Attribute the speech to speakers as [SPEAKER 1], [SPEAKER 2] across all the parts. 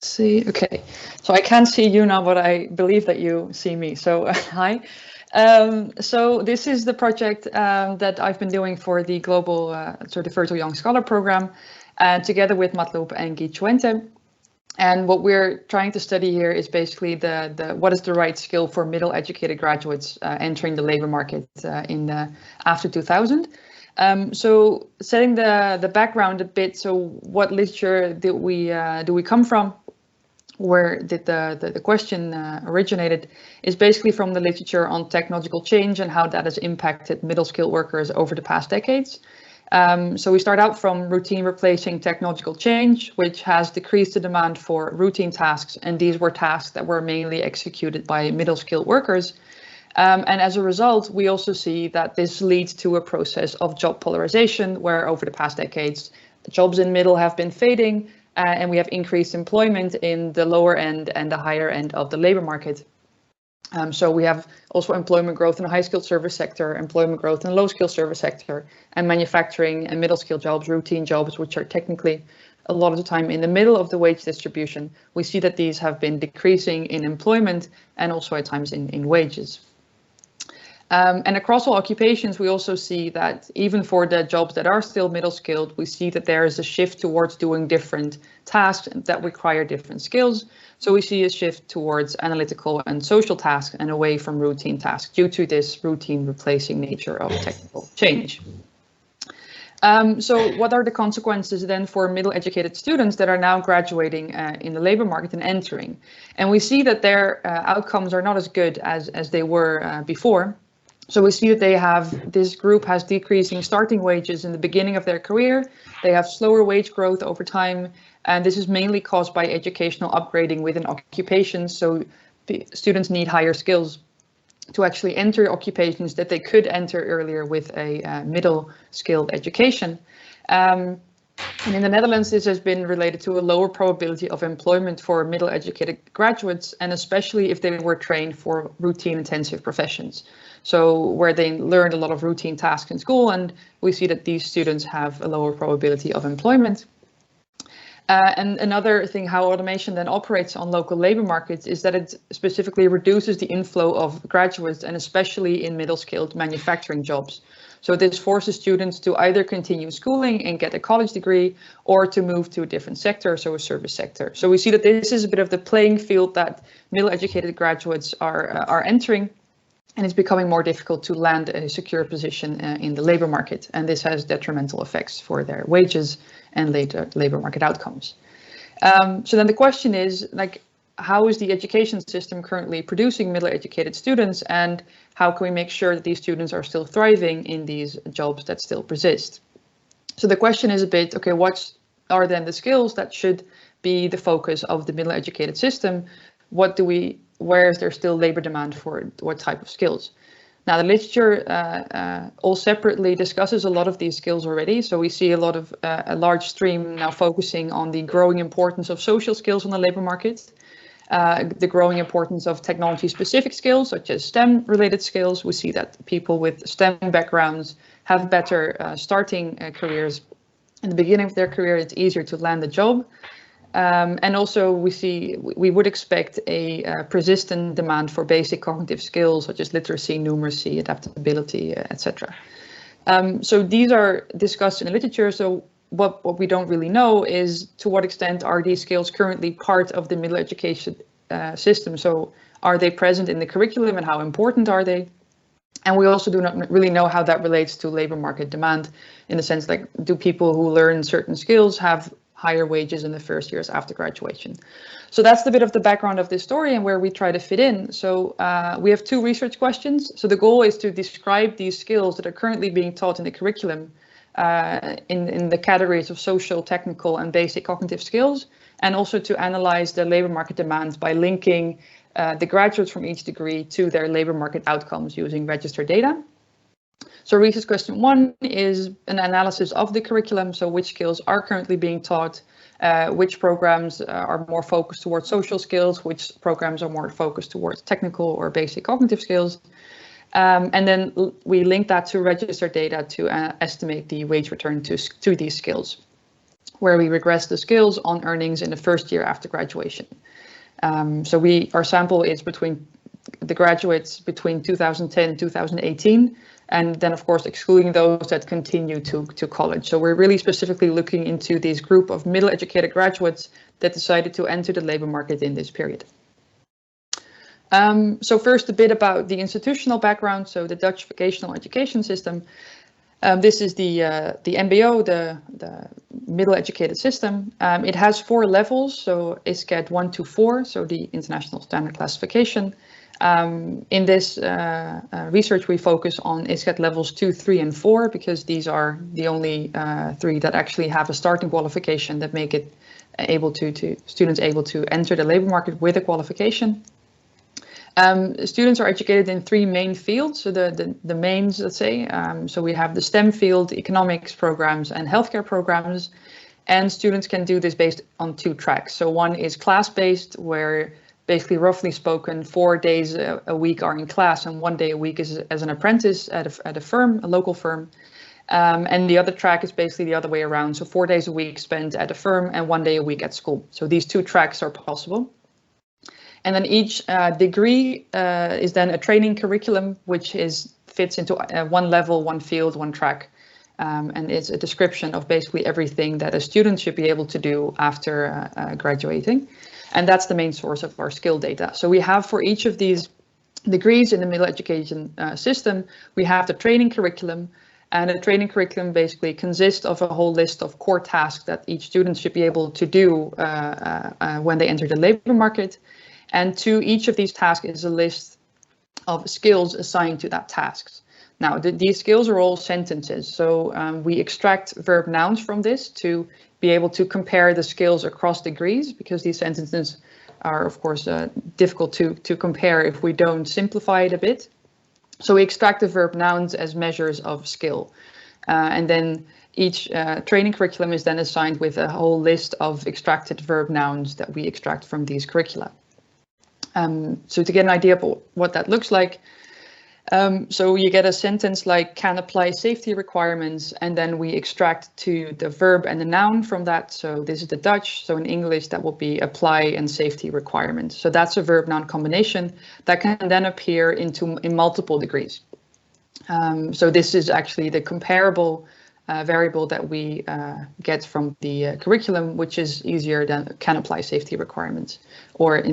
[SPEAKER 1] See, okay. So I can't see you now, but I believe that you see me. So hi. So this is the project that I've been doing for the global sort of Virtual Young Scholar program, together with Matloob and Tchuente. And what we're trying to study here is basically what is the right skill for middle educated graduates entering the labor market after 2000. So setting the background a bit. So what literature do we come from? Where did the question originated is basically from the literature on technological change and how that has impacted middle skilled workers over the past decades. So we start out from routine replacing technological change, which has decreased the demand for routine tasks. And these were tasks that were mainly executed by middle skilled workers. And as a result, we also see that this leads to a process of job polarization, where over the past decades, the jobs in middle have been fading, and we have increased employment in the lower end and the higher end of the labor market. So we have also employment growth in the high skilled service sector, employment growth in the low skilled service sector, and manufacturing and middle skilled jobs, routine jobs, which are technically a lot of the time in the middle of the wage distribution. We see that these have been decreasing in employment and also at times in wages. And across all occupations, we also see that even for the jobs that are still middle skilled, we see that there is a shift towards doing different tasks that require different skills. So we see a shift towards analytical and social tasks and away from routine tasks due to this routine replacing nature of technical change. So what are the consequences then for middle educated students that are now graduating in the labor market and entering? And we see that their outcomes are not as good as they were before. So we see that this group has decreasing starting wages in the beginning of their career. They have slower wage growth over time, and this is mainly caused by educational upgrading within occupations. So students need higher skills to actually enter occupations that they could enter earlier with a middle skilled education. And in the Netherlands, this has been related to a lower probability of employment for middle educated graduates, and especially if they were trained for routine intensive professions. So where they learned a lot of routine tasks in school, and we see that these students have a lower probability of employment. And another thing, how automation then operates on local labor markets, is that it specifically reduces the inflow of graduates, and especially in middle skilled manufacturing jobs. So this forces students to either continue schooling and get a college degree, or to move to a different sector, so a service sector. So we see that this is a bit of the playing field that middle educated graduates are entering, and it's becoming more difficult to land a secure position in the labor market. And this has detrimental effects for their wages and later labor market outcomes. So then the question is, like, how is the education system currently producing middle educated students, and how can we make sure that these students are still thriving in these jobs that still persist? So the question is a bit, okay, what are then the skills that should be the focus of the middle educated system? Where is there still labor demand for what type of skills? Now, the literature all separately discusses a lot of these skills already. So we see a large stream now focusing on the growing importance of social skills on the labor market, the growing importance of technology-specific skills, such as STEM-related skills. We see that people with STEM backgrounds have better starting careers. In the beginning of their career, it's easier to land a job. And also we would expect a persistent demand for basic cognitive skills such as literacy, numeracy, adaptability, etc. So these are discussed in the literature. So what we don't really know is to what extent are these skills currently part of the middle education system. So are they present in the curriculum, and how important are they? And we also do not really know how that relates to labor market demand, in the sense, like, do people who learn certain skills have higher wages in the first years after graduation? So that's the bit of the background of this story and where we try to fit in. So we have two research questions. So the goal is to describe these skills that are currently being taught in the curriculum in the categories of social, technical, and basic cognitive skills, and also to analyze the labor market demands by linking the graduates from each degree to their labor market outcomes using registered data. So research question 1 is an analysis of the curriculum. So which skills are currently being taught, which programs are more focused towards social skills, which programs are more focused towards technical or basic cognitive skills. And then we link that to registered data to estimate the wage return to these skills. where we regress the skills on earnings in the first year after graduation. So our sample is between the graduates between 2010 and 2018, and then of course excluding those that continue to college. So we're really specifically looking into this group of middle educated graduates that decided to enter the labor market in this period. So first a bit about the institutional background. So the Dutch vocational education system. This is the MBO, the middle educated system. It has 4 levels, so ISCAT 1 to 4, so the International Standard Classification. In this research, we focus on ISCAT levels 2, 3, and 4 because these are the only 3 that actually have a starting qualification that make it students able to enter the labor market with a qualification. Students are educated in 3 main fields, so the mains, let's say. So we have the STEM field, economics programs, and healthcare programs. And students can do this based on 2 tracks. So one is class-based, where basically, roughly spoken, 4 days a week are in class and 1 day a week is as an apprentice at a firm, a local firm. And the other track is basically the other way around. So 4 days a week spent at a firm and 1 day a week at school. So these 2 tracks are possible. And then each degree is then a training curriculum, which fits into 1 level, 1 field, 1 track. And it's a description of basically everything that a student should be able to do after graduating. And that's the main source of our skill data. So we have for each of these degrees in the middle education system, we have the training curriculum. And the training curriculum basically consists of a whole list of core tasks that each student should be able to do when they enter the labor market. And to each of these tasks is a list of skills assigned to that tasks. Now, these skills are all sentences. So we extract verb nouns from this to be able to compare the skills across degrees, because these sentences are, of course, difficult to compare if we don't simplify it a bit. So we extract the verb nouns as measures of skill. And then each training curriculum is then assigned with a whole list of extracted verb nouns that we extract from these curricula. So to get an idea of what that looks like, so you get a sentence like can apply safety requirements, and then we extract to the verb and the noun from that. So this is the Dutch. So in English, that will be apply and safety requirements. So that's a verb noun combination that can then appear in multiple degrees. So this is actually the comparable variable that we get from the curriculum, which is easier than can apply safety requirements, or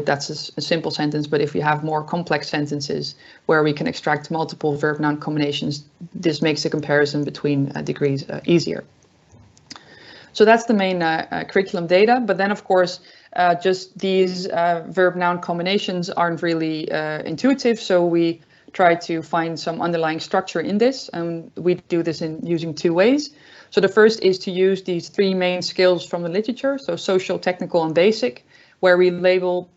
[SPEAKER 1] that's a simple sentence. But if you have more complex sentences where we can extract multiple verb noun combinations, this makes the comparison between degrees easier. So that's the main curriculum data. But then, of course, just these verb noun combinations aren't really intuitive. So we try to find some underlying structure in this, and we do this using 2 ways. So the first is to use these 3 main skills from the literature, so social, technical, and basic, where we label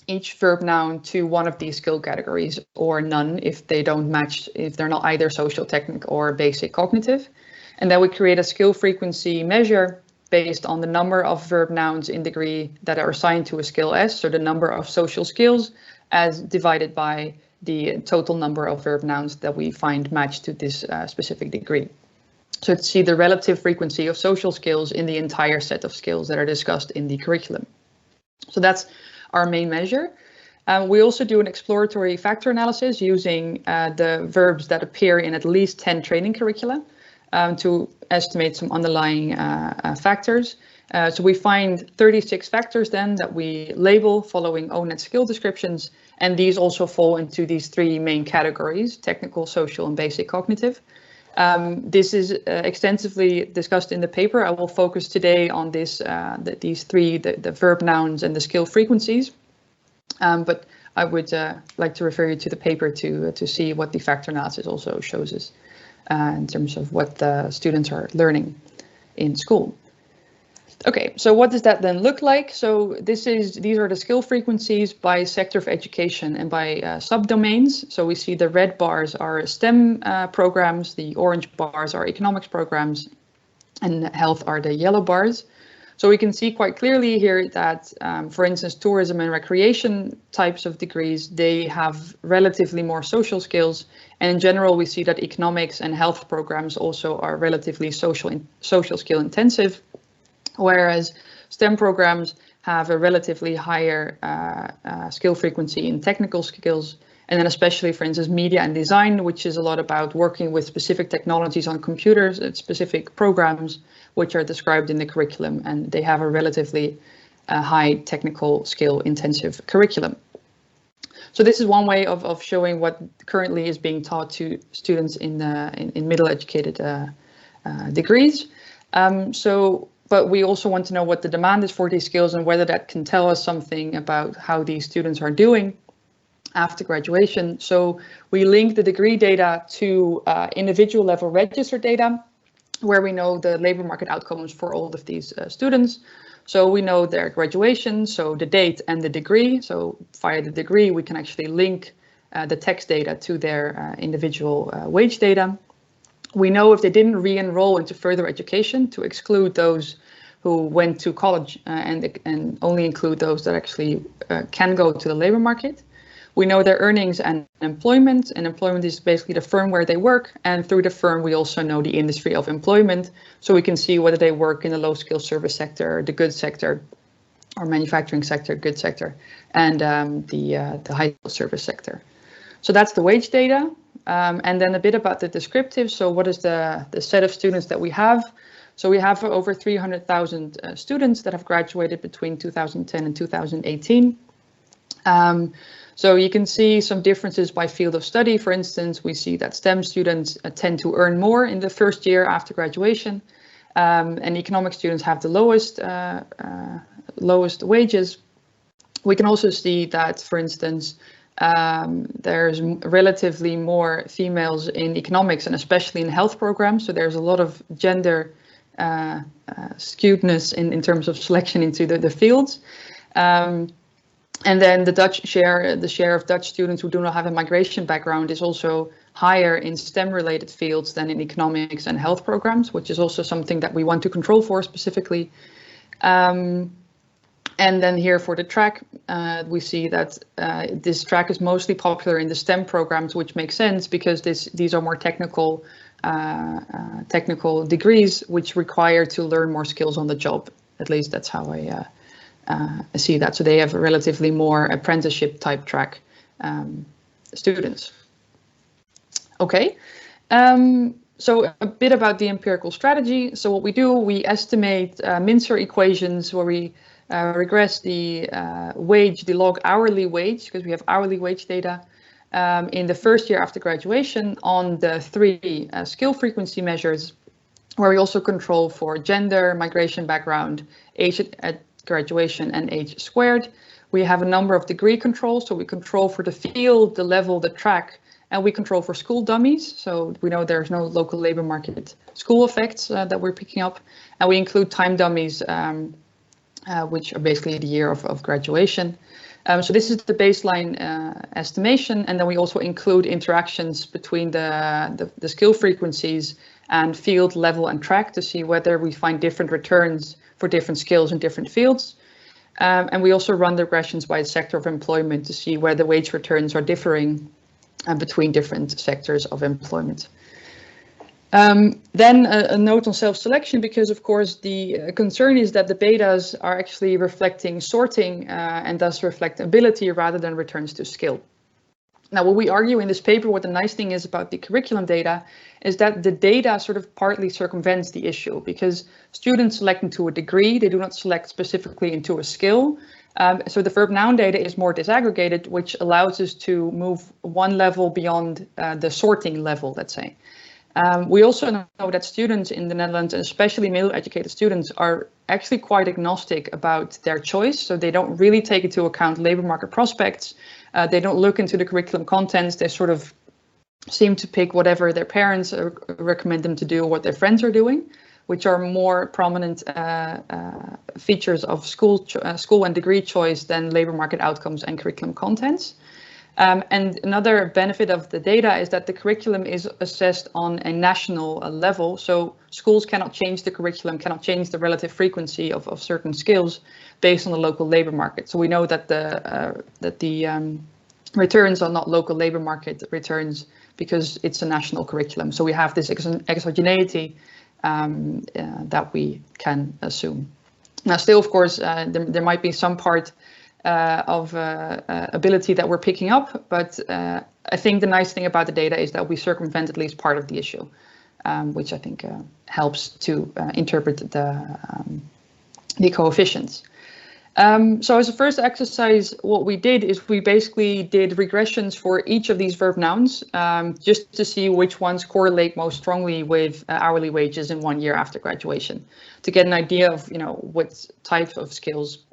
[SPEAKER 1] each verb noun to one of these skill categories, or none if they don't match, if they're not either social, technical, or basic cognitive. And then we create a skill frequency measure based on the number of verb nouns in degree that are assigned to a skill S, so the number of social skills as divided by the total number of verb nouns that we find matched to this specific degree. So to see the relative frequency of social skills in the entire set of skills that are discussed in the curriculum. So that's our main measure. We also do an exploratory factor analysis using the verbs that appear in at least 10 training curricula to estimate some underlying factors. So we find 36 factors then that we label following ONET skill descriptions, and these also fall into these 3 main categories: technical, social, and basic cognitive. This is extensively discussed in the paper. I will focus today on these 3, the verb nouns and the skill frequencies. But I would like to refer you to the paper to see what the factor analysis also shows us in terms of what the students are learning in school. Okay, so what does that then look like? So these are the skill frequencies by sector of education and by subdomains. So we see the red bars are STEM programs, the orange bars are economics programs, and health are the yellow bars. So we can see quite clearly here that, for instance, tourism and recreation types of degrees, they have relatively more social skills. And in general, we see that economics and health programs also are relatively social skill intensive, whereas STEM programs have a relatively higher skill frequency in technical skills. And then especially, for instance, media and design, which is a lot about working with specific technologies on computers and specific programs, which are described in the curriculum, and they have a relatively high technical skill intensive curriculum. So this is one way of showing what currently is being taught to students in middle educated degrees. But we also want to know what the demand is for these skills and whether that can tell us something about how these students are doing after graduation. So we link the degree data to individual level register data, where we know the labor market outcomes for all of these students. So we know their graduation, so the date and the degree. So via the degree, we can actually link the text data to their individual wage data. We know if they didn't re-enroll into further education, to exclude those who went to college and only include those that actually can go to the labor market. We know their earnings and employment is basically the firm where they work. And through the firm, we also know the industry of employment. So we can see whether they work in the low skill service sector, the goods sector, or manufacturing sector, goods sector, and the high skill service sector. So that's the wage data. And then a bit about the descriptive. So what is the set of students that we have? So we have over 300,000 students that have graduated between 2010 and 2018. So you can see some differences by field of study. For instance, we see that STEM students tend to earn more in the first year after graduation, and economic students have the lowest wages. We can also see that, for instance, there's relatively more females in economics and especially in health programs. So there's a lot of gender skewedness in terms of selection into the fields. And then the share of Dutch students who do not have a migration background is also higher in STEM related fields than in economics and health programs, which is also something that we want to control for specifically. And then here for the track, we see that this track is mostly popular in the STEM programs, which makes sense because these are more technical degrees, which require to learn more skills on the job. At least that's how I see that. So they have a relatively more apprenticeship type track students. Okay, so a bit about the empirical strategy. So what we do, we estimate Mincer equations where we regress the log hourly wage, because we have hourly wage data in the first year after graduation on the 3 skill frequency measures, where we also control for gender, migration background, age at graduation, and age squared. We have a number of degree controls, so we control for the field, the level, the track, and we control for school dummies. So we know there's no local labor market school effects that we're picking up, and we include time dummies, which are basically the year of graduation. So this is the baseline estimation, and then we also include interactions between the skill frequencies and field, level, and track to see whether we find different returns for different skills in different fields. And we also run the regressions by the sector of employment to see where the wage returns are differing between different sectors of employment. Then a note on self-selection, because of course the concern is that the betas are actually reflecting sorting and thus reflect ability rather than returns to skill. Now, what we argue in this paper, what the nice thing is about the curriculum data, is that the data sort of partly circumvents the issue, because students select into a degree, they do not select specifically into a skill. So the verb-noun data is more disaggregated, which allows us to move one level beyond the sorting level, let's say. We also know that students in the Netherlands, and especially middle-educated students, are actually quite agnostic about their choice. So they don't really take into account labor market prospects. They don't look into the curriculum contents. They sort of seem to pick whatever their parents recommend them to do or what their friends are doing, which are more prominent features of school and degree choice than labor market outcomes and curriculum contents. And another benefit of the data is that the curriculum is assessed on a national level. So schools cannot change the curriculum, cannot change the relative frequency of certain skills based on the local labor market. So we know that the returns are not local labor market returns because it's a national curriculum. So we have this exogeneity that we can assume. Now, still, of course, there might be some part of ability that we're picking up, but I think the nice thing about the data is that we circumvent at least part of the issue, which I think helps to interpret the coefficients. So as a first exercise, what we did is we basically did regressions for each of these verb nouns, just to see which ones correlate most strongly with hourly wages in 1 year after graduation, to get an idea of, what type of skills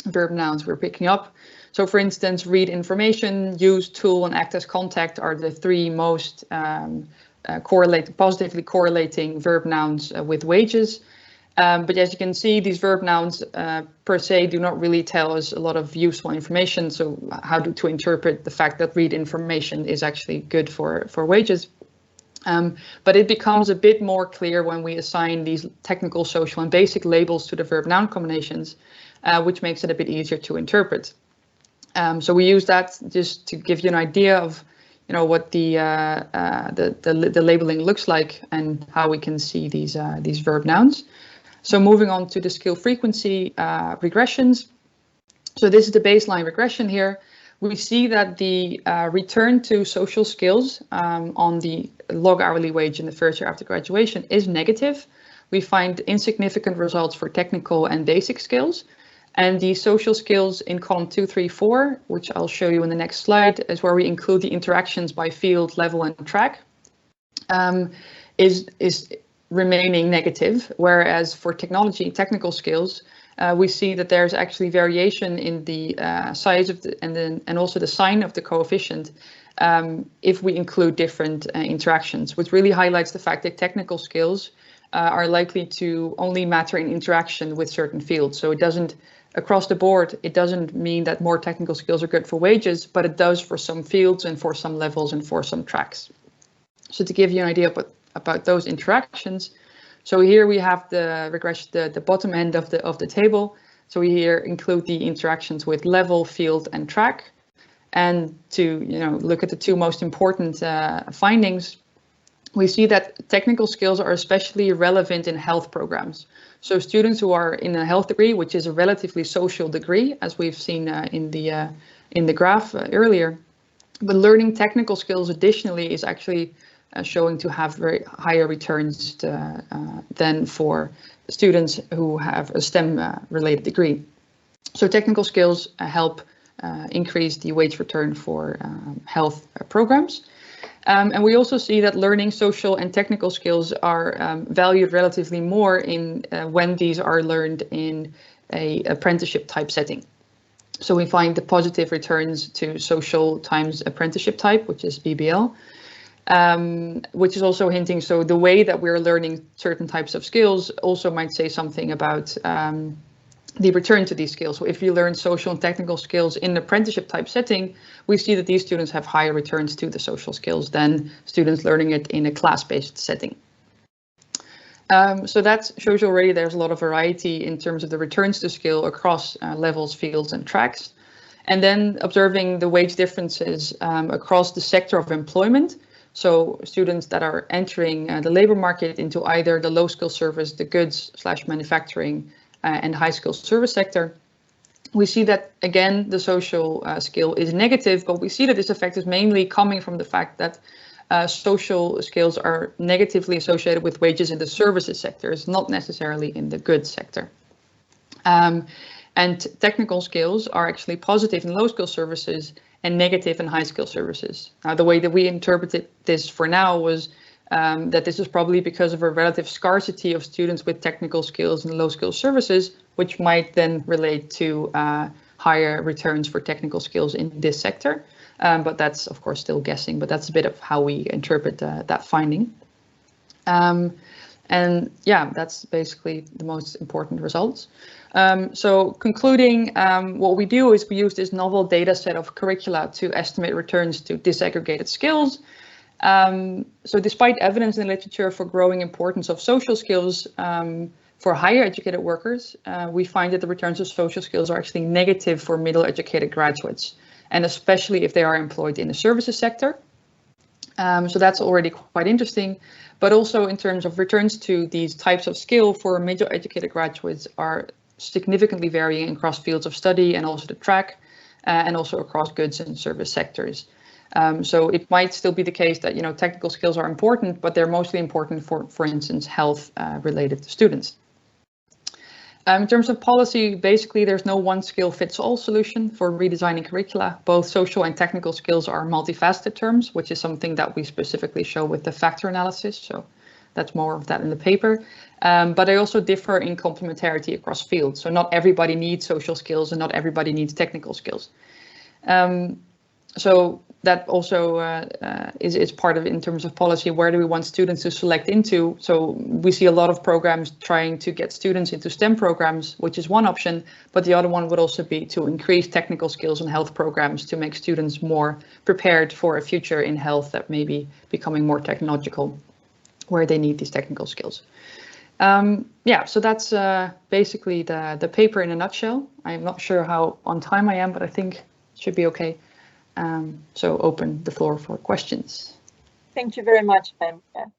[SPEAKER 1] verb nouns we're picking up. So for instance, read information, use, tool, and act as contact are the three most positively correlating verb nouns with wages. But as you can see, these verb nouns per se do not really tell us a lot of useful information. So how to interpret the fact that read information is actually good for wages. But it becomes a bit more clear when we assign these technical, social, and basic labels to the verb noun combinations, which makes it a bit easier to interpret. So we use that just to give you an idea of what the labeling looks like and how we can see these verb nouns. So moving on to the skill frequency regressions. So this is the baseline regression here. We see that the return to social skills on the log hourly wage in the first year after graduation is negative. We find insignificant results for technical and basic skills. And the social skills in column 2, 3, 4, which I'll show you in the next slide, is where we include the interactions by field, level, and track, is remaining negative. Whereas for technical skills, we see that there's actually variation in the size of the and also the sign of the coefficient if we include different interactions, which really highlights the fact that technical skills are likely to only matter in interaction with certain fields. So it doesn't, across the board, it doesn't mean that more technical skills are good for wages, but it does for some fields and for some levels and for some tracks. So to give you an idea about those interactions, so here we have the regression, the bottom end of the table. So we here include the interactions with level, field, and track. And to look at the two most important findings, we see that technical skills are especially relevant in health programs. So students who are in a health degree, which is a relatively social degree, as we've seen in the graph earlier, but learning technical skills additionally is actually showing to have very higher returns than for students who have a STEM related degree. So technical skills help increase the wage return for health programs. And we also see that learning social and technical skills are valued relatively more in when these are learned in a apprenticeship type setting. So we find the positive returns to social times apprenticeship type, which is BBL, which is also hinting, so the way that we're learning certain types of skills also might say something about the return to these skills. So if you learn social and technical skills in an apprenticeship type setting, we see that these students have higher returns to the social skills than students learning it in a class-based setting. So that shows you already there's a lot of variety in terms of the returns to skill across levels, fields, and tracks. And then observing the wage differences across the sector of employment. So students that are entering the labor market into either the low skill service, the goods/manufacturing, and high skill service sector. We see that, again, the social skill is negative, but we see that this effect is mainly coming from the fact that social skills are negatively associated with wages in the services sectors, not necessarily in the goods sector. And technical skills are actually positive in low skill services and negative in high skill services. The way that we interpreted this for now was that this is probably because of a relative scarcity of students with technical skills and low skill services, which might then relate to higher returns for technical skills in this sector. But that's, of course, still guessing, but that's a bit of how we interpret that finding. And yeah, that's basically the most important results. So concluding, what we do is we use this novel data set of curricula to estimate returns to disaggregated skills. So despite evidence in the literature for growing importance of social skills for higher educated workers, we find that the returns of social skills are actually negative for middle educated graduates, and especially if they are employed in the services sector. So that's already quite interesting, but also in terms of returns to these types of skill for middle educated graduates are significantly varying across fields of study and also the track, and also across goods and service sectors. So it might still be the case that, technical skills are important, but they're mostly important for instance, health related to students. In terms of policy, basically, there's no one skill fits all solution for redesigning curricula. Both social and technical skills are multifaceted terms, which is something that we specifically show with the factor analysis. So that's more of that in the paper. But they also differ in complementarity across fields. So not everybody needs social skills and not everybody needs technical skills. So that also is part of, in terms of policy, where do we want students to select into? So we see a lot of programs trying to get students into STEM programs, which is one option, but the other one would also be to increase technical skills and health programs to make students more prepared for a future in health that may be becoming more technological, where they need these technical skills. Yeah, so that's basically the paper in a nutshell. I'm not sure how on time I am, but I think it should be okay. So open the floor for questions.
[SPEAKER 2] Thank you very much, Femke.